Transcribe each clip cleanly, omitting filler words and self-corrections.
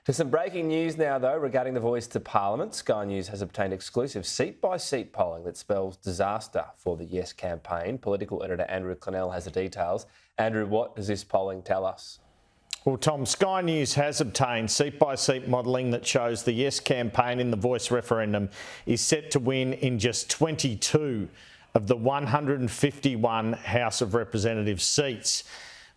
To some breaking news now, though, regarding the voice to Parliament. Sky News has obtained exclusive seat-by-seat polling that spells disaster for the Yes campaign. Political Editor Andrew Clennell has the details. Andrew, what does this polling tell us? Well, Tom, Sky News has obtained seat-by-seat modelling that shows the Yes campaign in the Voice referendum is set to win in just 22 of the 151 House of Representatives seats.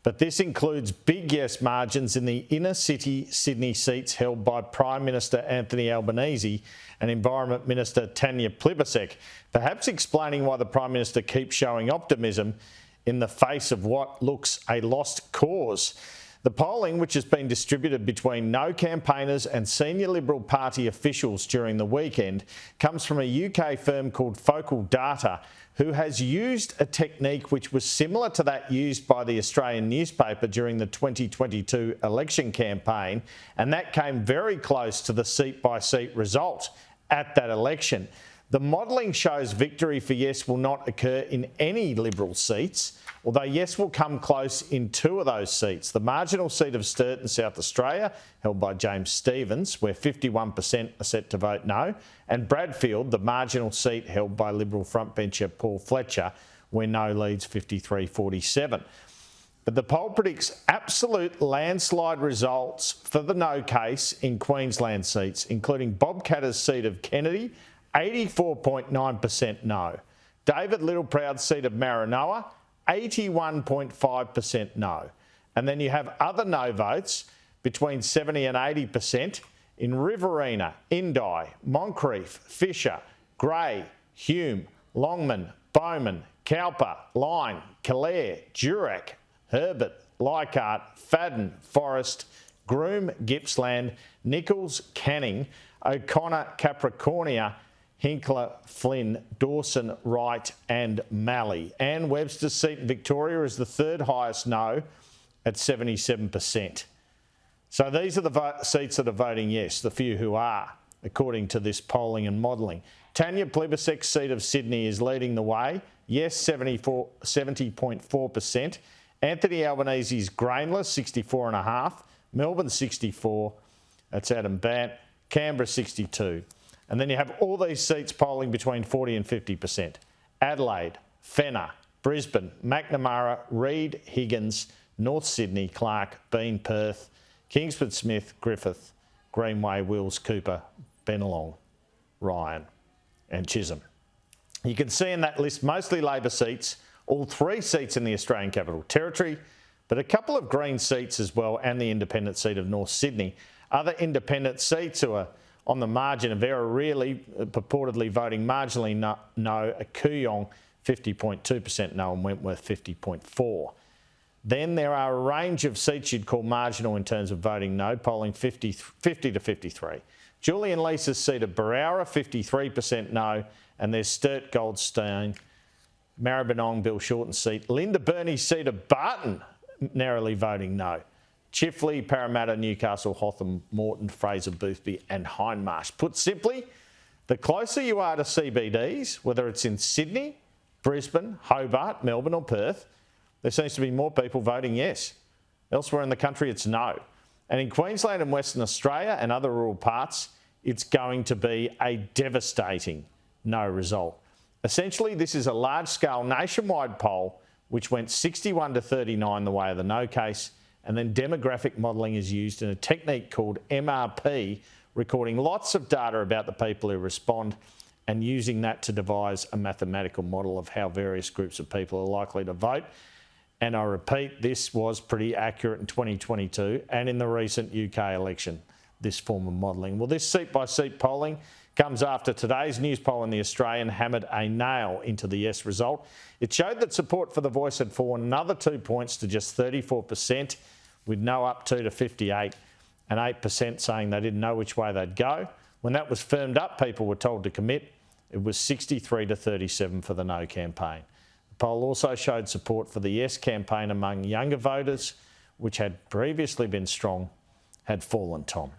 But this includes big Yes margins in the inner city Sydney seats held by Prime Minister Anthony Albanese and Environment Minister Tanya Plibersek, perhaps explaining why the Prime Minister keeps showing optimism in the face of what looks a lost cause. The polling, which has been distributed between no campaigners and senior Liberal Party officials during the weekend, comes from a UK firm called Focal Data, who has used a technique which was similar to that used by the Australian newspaper during the 2022 election campaign, and that came very close to the seat-by-seat result at that election. The modelling shows victory for Yes will not occur in any Liberal seats, although Yes will come close in two of those seats. The marginal seat of Sturt in South Australia, held by James Stephens, where 51% are set to vote no, and Bradfield, the marginal seat held by Liberal frontbencher Paul Fletcher, where no leads 53-47. But the poll predicts absolute landslide results for the no case in Queensland seats, including Bob Katter's seat of Kennedy, 84.9% no. David Littleproud's seat of Maranoa, 81.5% no. And then you have other no votes between 70 and 80% in Riverina, Indi, Moncrief, Fisher, Grey, Hume, Longman, Bowman, Cowper, Lyne, Calare, Durack, Herbert, Leichhardt, Fadden, Forrest, Groom, Gippsland, Nichols, Canning, O'Connor, Capricornia, Hinkler, Flynn, Dawson, Wright and Malley. Anne Webster's seat in Victoria is the third highest no at 77%. So these are the seats that are voting yes, the few who are, according to this polling and modelling. Tanya Plibersek's seat of Sydney is leading the way. Yes, 70.4%. Anthony Albanese's Grainless, 64.5%. Melbourne, 64%. That's Adam Bant. Canberra, 62%. And then you have all these seats polling between 40 and 50%. Adelaide, Fenner, Brisbane, McNamara, Reid, Higgins, North Sydney, Clark, Bean, Perth, Kingsford, Smith, Griffith, Greenway, Wills, Cooper, Bennelong, Ryan and Chisholm. You can see in that list mostly Labor seats, all three seats in the Australian Capital Territory, but a couple of Green seats as well and the independent seat of North Sydney. Other independent seats who are on the margin of error, really purportedly voting marginally no, are Kooyong 50.2% no and Wentworth 50.4%. Then there are a range of seats you'd call marginal in terms of voting no, polling 50 to 53. Julian Leese's seat of Berowra, 53% no, and there's Sturt Goldstein, Maribyrnong, Bill Shorten's seat, Linda Burney's seat of Barton, narrowly voting no. Chifley, Parramatta, Newcastle, Hotham, Moreton, Fraser, Boothby and Hindmarsh. Put simply, the closer you are to CBDs, whether it's in Sydney, Brisbane, Hobart, Melbourne or Perth, there seems to be more people voting yes. Elsewhere in the country, it's no. And in Queensland and Western Australia and other rural parts, it's going to be a devastating no result. Essentially, this is a large-scale nationwide poll which went 61 to 39 the way of the no case, and then demographic modelling is used in a technique called MRP, recording lots of data about the people who respond and using that to devise a mathematical model of how various groups of people are likely to vote. And I repeat, this was pretty accurate in 2022 and in the recent UK election, this form of modelling. Well, this seat-by-seat polling comes after today's news poll in The Australian hammered a nail into the yes result. It showed that support for the voice had fallen another 2 points to just 34%, with no up 2 to 58 and 8% saying they didn't know which way they'd go. When that was firmed up, people were told to commit. It was 63 to 37 for the no campaign. The poll also showed support for the yes campaign among younger voters, which had previously been strong, had fallen, Tom.